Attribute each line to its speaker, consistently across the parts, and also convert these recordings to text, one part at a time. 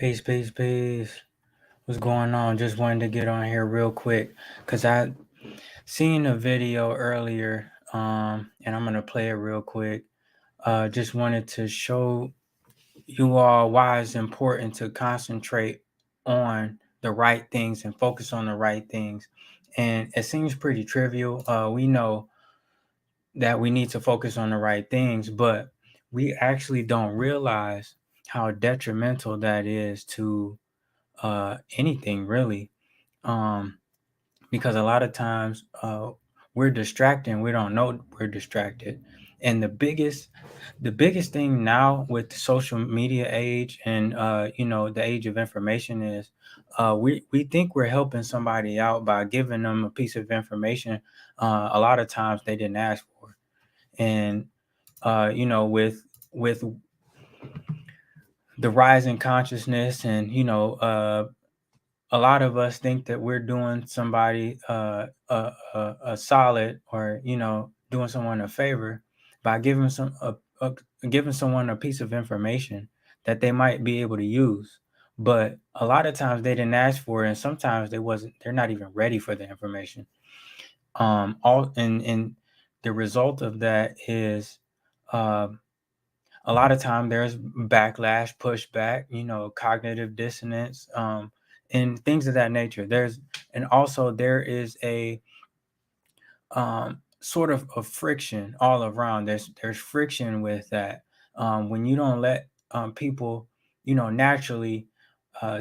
Speaker 1: Peace, peace, peace. What's going on? Just wanted to get on here real quick because I seen a video earlier, and I'm gonna play it real quick. Just wanted to show you all why it's important to concentrate on the right things and focus on the right things. And it seems pretty trivial. We know that we need to focus on the right things, but we actually don't realize how detrimental that is to anything really, um, because a lot of times we're distracted and we don't know we're distracted. And the biggest thing now with the social media age and the age of information is we think we're helping somebody out by giving them a piece of information a lot of times they didn't ask for. And with the rise in consciousness and a lot of us think that we're doing somebody a solid, or doing someone a favor by giving someone a piece of information that they might be able to use. But a lot of times they didn't ask for it, and sometimes they're not even ready for the information. All and the result of that is uh, a lot of time there's backlash, pushback, cognitive dissonance, and things of that nature. And also there is a sort of a friction all around. There's friction with that when you don't let people, naturally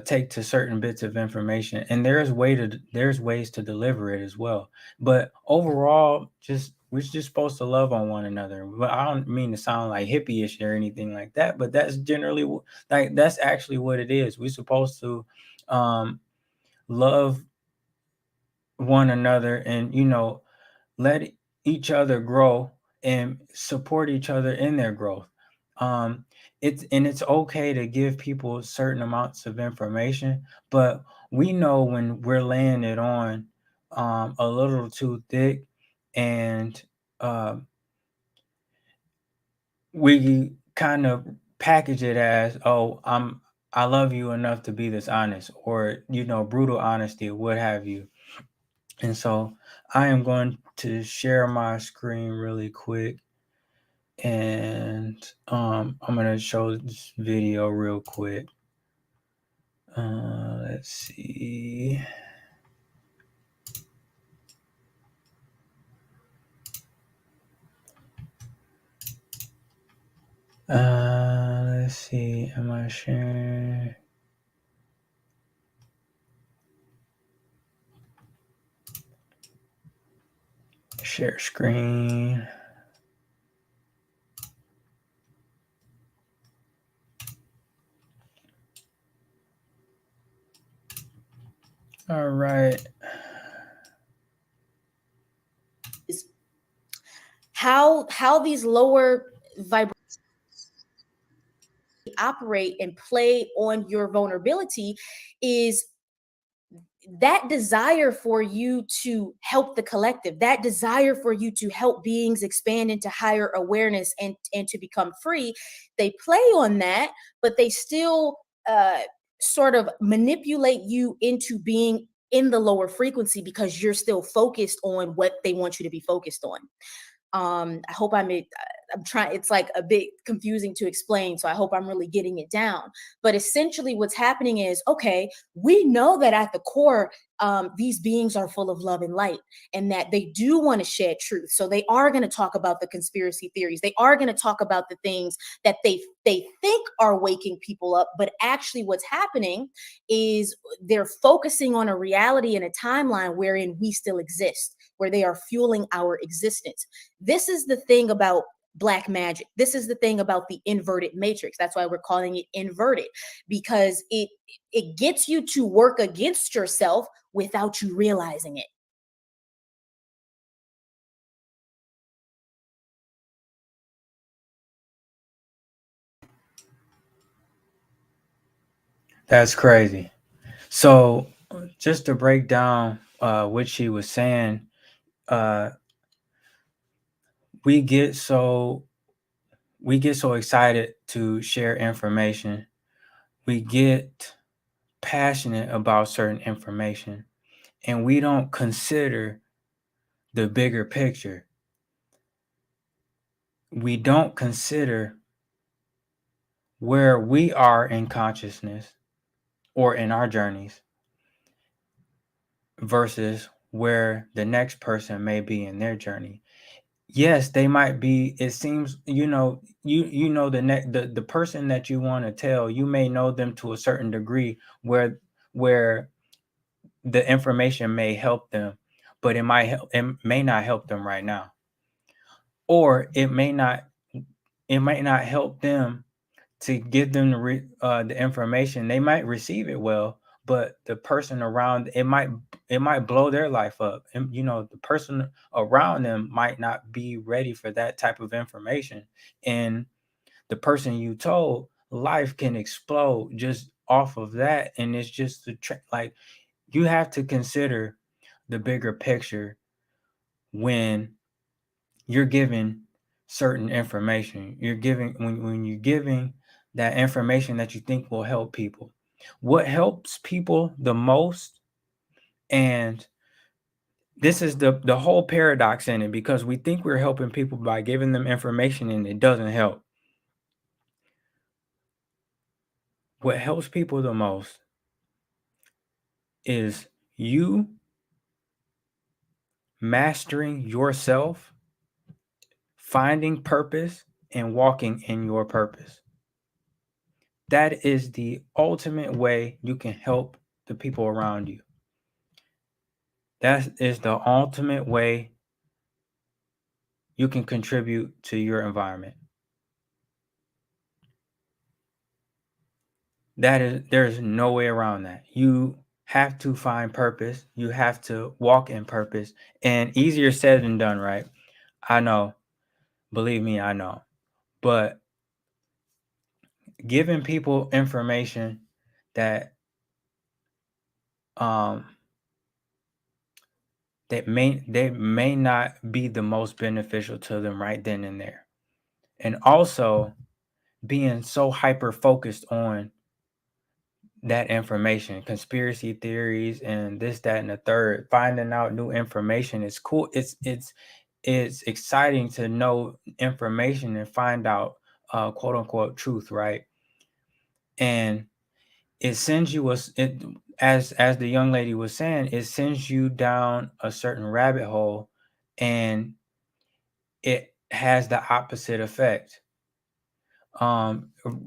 Speaker 1: take to certain bits of information, and there's ways to deliver it as well. But overall, just we're just supposed to love on one another. But I don't mean to sound like hippie-ish or anything like that, but that's generally like that's actually what it is. We're supposed to love one another, and let each other grow and support each other in their growth. Um, it's okay to give people certain amounts of information, but we know when we're laying it on a little too thick, and um, we kind of package it as, oh, I love you enough to be this honest, or brutal honesty, or what have you. And so I am going to share my screen really quick, and I'm going to show this video real quick. Let's see. Let's see. Am I sharing? Share screen. All right.
Speaker 2: How these lower vibrations operate and play on your vulnerability is that desire for you to help the collective, that desire for you to help beings expand into higher awareness and to become free. They play on that, but they still sort of manipulate you into being in the lower frequency because you're still focused on what they want you to be focused on. I hope I'm trying, it's like a bit confusing to explain, so I hope I'm really getting it down. But essentially what's happening is, okay, we know that at the core, these beings are full of love and light, and that they do want to shed truth. So they are going to talk about the conspiracy theories. They are going to talk about the things that they think are waking people up, but actually what's happening is they're focusing on a reality and a timeline wherein we still exist, where they are fueling our existence. This is the thing about black magic. This is the thing about the inverted matrix. That's why we're calling it inverted, because it gets you to work against yourself without you realizing it.
Speaker 1: That's crazy. So just to break down what she was saying, uh, we get so excited to share information, we get passionate about certain information and we don't consider the bigger picture. We don't consider where we are in consciousness or in our journeys versus where the next person may be in their journey. Yes, they might be, it seems, you know the person that you want to tell, you may know them to a certain degree where the information may help them, but it may not help them right now. Or it might not help them to give them the information. They might receive it well, but the person around it might blow their life up. And the person around them might not be ready for that type of information. And the person you told, life can explode just off of that. And it's just like you have to consider the bigger picture when you're giving certain information. You're giving when you're giving that information that you think will help people. What helps people the most, and this is the whole paradox in it, because we think we're helping people by giving them information and it doesn't help. What helps people the most is you mastering yourself, finding purpose, and walking in your purpose. That is the ultimate way you can help the people around you. That is the ultimate way you can contribute to your environment. There's no way around that. You have to find purpose. You have to walk in purpose. And easier said than done, right? I know. Believe me, I know. But giving people information that they may not be the most beneficial to them right then and there. And also being so hyper focused on that information, conspiracy theories and this, that, and the third, finding out new information is cool. It's exciting to know information and find out quote unquote truth, right? And it sends you as the young lady was saying, it sends you down a certain rabbit hole, and it has the opposite effect.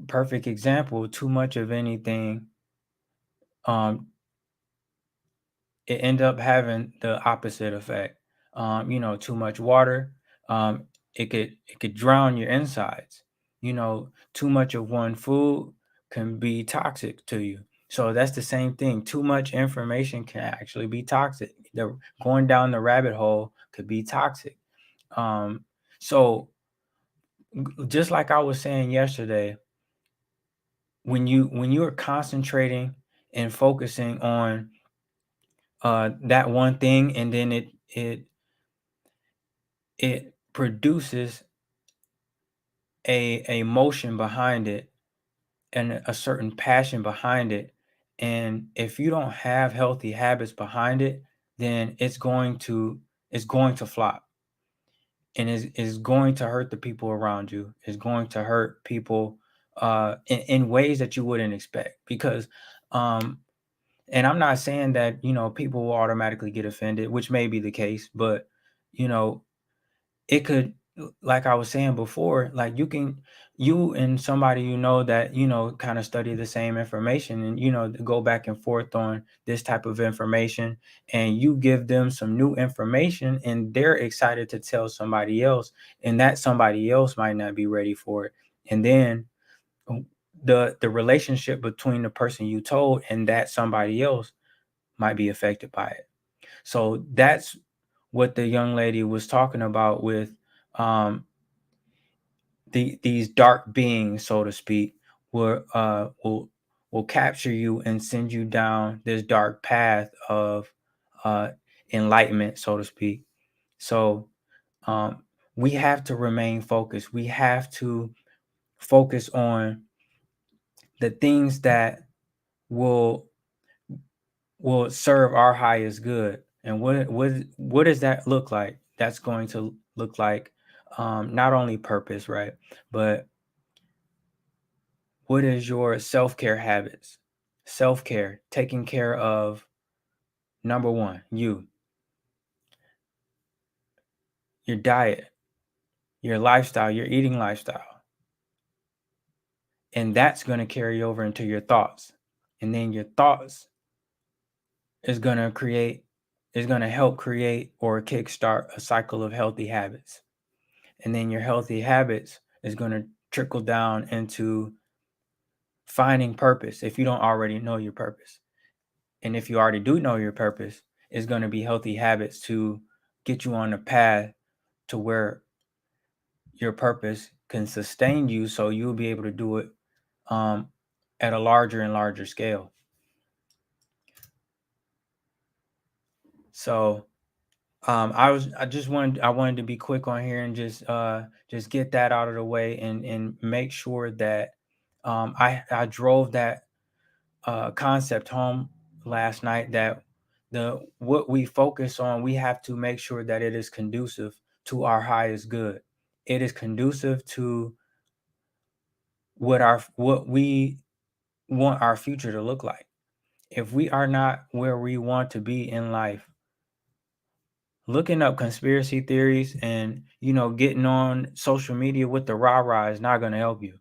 Speaker 1: Perfect example, too much of anything, it end up having the opposite effect. Too much water, it could drown your insides. Too much of one food can be toxic to you. So that's the same thing. Too much information can actually be toxic. Going down the rabbit hole could be toxic. So just like I was saying yesterday, when you are concentrating and focusing on that one thing, and then it produces a motion behind it and a certain passion behind it. And if you don't have healthy habits behind it, then it's going to flop, and is going to hurt the people around you. It's going to hurt people in ways that you wouldn't expect, because and I'm not saying that people will automatically get offended, which may be the case, but you know it could, like I was saying before, like you and somebody that kind of study the same information, and go back and forth on this type of information, and you give them some new information and they're excited to tell somebody else, and that somebody else might not be ready for it. And then the relationship between the person you told and that somebody else might be affected by it. So that's what the young lady was talking about with these dark beings, so to speak, will capture you and send you down this dark path of uh, enlightenment, so to speak. So um, we have to remain focused. We have to focus on the things that will serve our highest good. And what does that look like? That's going to look like not only purpose, right? But what is your self-care habits? Self-care, taking care of number one, your diet, your lifestyle, your eating lifestyle. And that's going to carry over into your thoughts. And then your thoughts is going to help create or kickstart a cycle of healthy habits. And then your healthy habits is going to trickle down into finding purpose if you don't already know your purpose. And if you already do know your purpose, it's going to be healthy habits to get you on the path to where your purpose can sustain you, so you'll be able to do it at a larger and larger scale. So I wanted to be quick on here and just get that out of the way and make sure that I drove that concept home last night, that what we focus on, we have to make sure that it is conducive to our highest good. It is conducive to what we want our future to look like. If we are not where we want to be in life, looking up conspiracy theories and getting on social media with the rah-rah is not going to help you.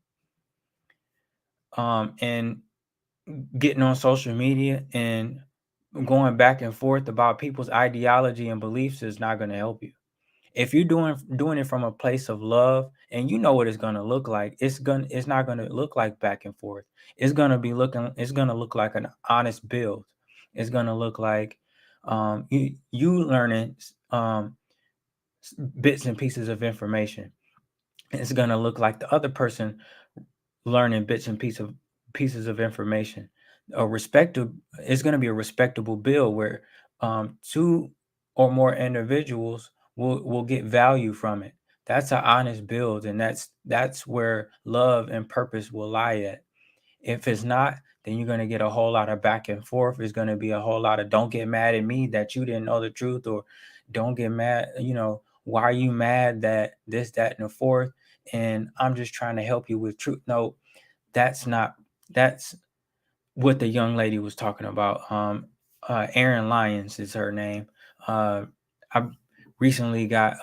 Speaker 1: And getting on social media and going back and forth about people's ideology and beliefs is not going to help you. If you're doing it from a place of love, and you know what it's going to look like, it's not going to look like back and forth. It's going to look like an honest build. It's going to look like you learning bits and pieces of information. It's going to look like the other person learning bits and pieces of information. It's going to be a respectable build where two or more individuals will get value from it. That's an honest build, and that's where love and purpose will lie at. If it's not, then you're going to get a whole lot of back and forth. It's going to be a whole lot of, don't get mad at me that you didn't know the truth, or don't get mad, why are you mad that this, that, and the fourth? And I'm just trying to help you with truth. No, that's what the young lady was talking about. Erin Lyons is her name. I recently got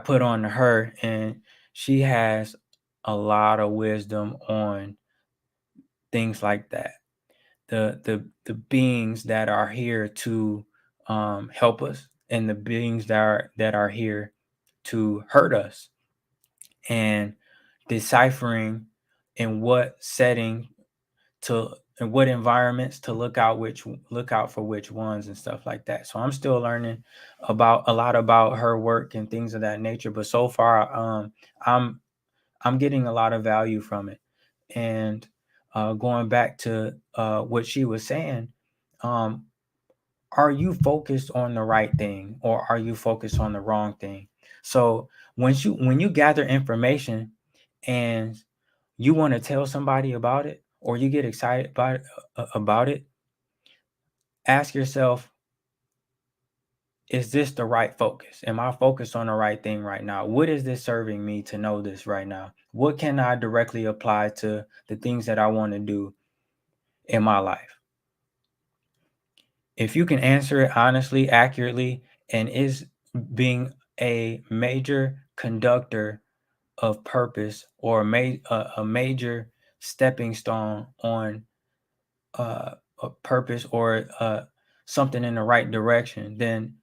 Speaker 1: put on to her, and she has a lot of wisdom on things like that. The beings that are here to help us, and the beings that are here to hurt us, and deciphering in what setting in what environments to look out for which ones and stuff like that. So I'm still learning a lot about her work and things of that nature. But so far, I'm getting a lot of value from it. And going back to what she was saying, are you focused on the right thing, or are you focused on the wrong thing? So when you gather information and you want to tell somebody about it, or you get excited about it, ask yourself, is this the right focus? Am I focused on the right thing right now? What is this serving me to know this right now? What can I directly apply to the things that I want to do in my life? If you can answer it honestly, accurately, and is being a major conductor of purpose, or a major stepping stone on a purpose, or something in the right direction, then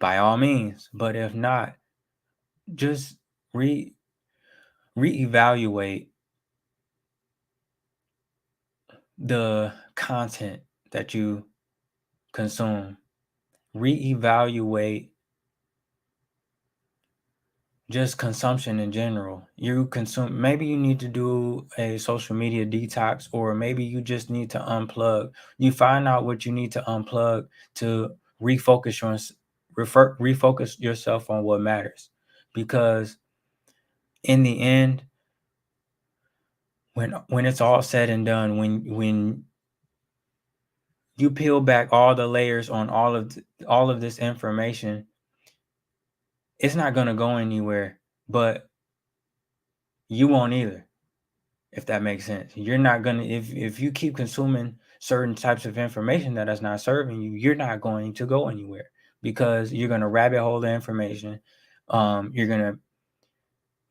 Speaker 1: by all means. But if not, just reevaluate the content that you consume. Reevaluate just consumption in general. Maybe you need to do a social media detox, or maybe you just need to unplug. You find out what you need to unplug to refocus yourself on what matters. Because in the end, when it's all said and done, when you peel back all the layers on all of this information, it's not going to go anywhere, but you won't either, if that makes sense. You're not going to, if you keep consuming certain types of information that is not serving you, you're not going to go anywhere, because you're going to rabbit hole the information. You're going to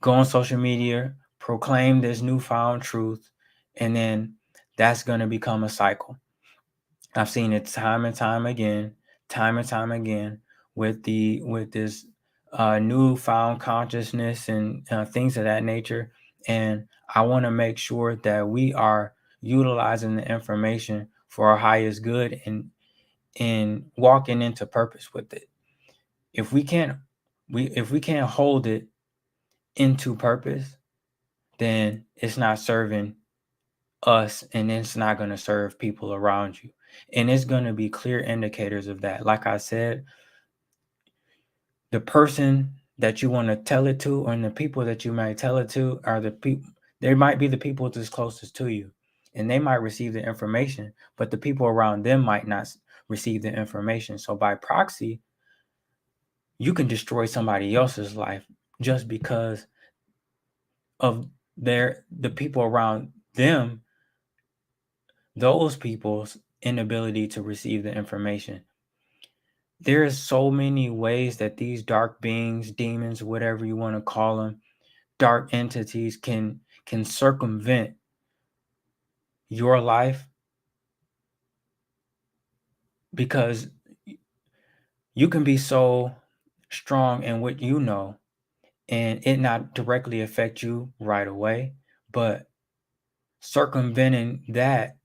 Speaker 1: go on social media, proclaim this newfound truth, and then that's going to become a cycle. I've seen it time and time again with this newfound consciousness and things of that nature. And I want to make sure that we are utilizing the information for our highest good and walking into purpose with it. If we can't hold it into purpose, then it's not serving us, and it's not going to serve people around you. And it's going to be clear indicators of that. Like I said, the person that you want to tell it to, and the people that you might tell it to, are the people, they might be the people that's closest to you, and they might receive the information, but the people around them might not receive the information. So by proxy, you can destroy somebody else's life just because of the people around them, those people's inability to receive the information. There's so many ways that these dark beings, demons, whatever you want to call them, dark entities can circumvent your life, because you can be so strong in what you know and it not directly affect you right away, but circumventing that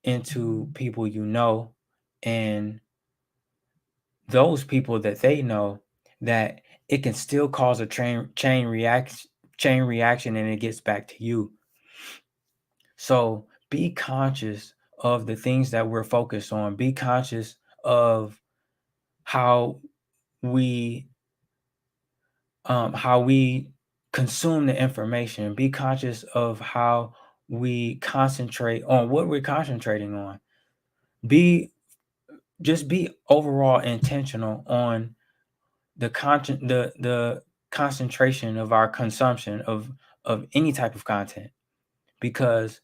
Speaker 1: into people you know, and those people that they know, that it can still cause a chain reaction and it gets back to you. So be conscious of the things that we're focused on. Be conscious of how we consume the information. Be conscious of how we concentrate on what we're concentrating on. Be overall intentional on the concentration of our consumption of any type of content, because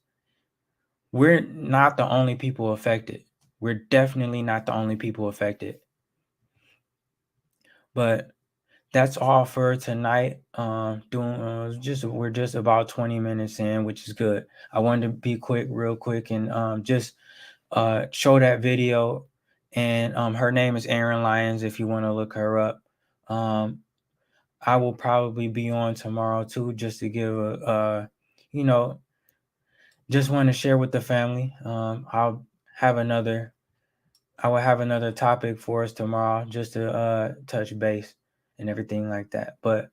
Speaker 1: we're not the only people affected. We're definitely not the only people affected. But that's all for tonight. We're just about 20 minutes in, which is good. I wanted to be real quick, and just show that video. And her name is Erin Lyons, if you want to look her up. I will probably be on tomorrow too, just to give just want to share with the family. I will have another topic for us tomorrow, just to touch base and everything like that. But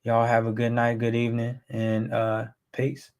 Speaker 1: y'all have a good night, good evening, and peace.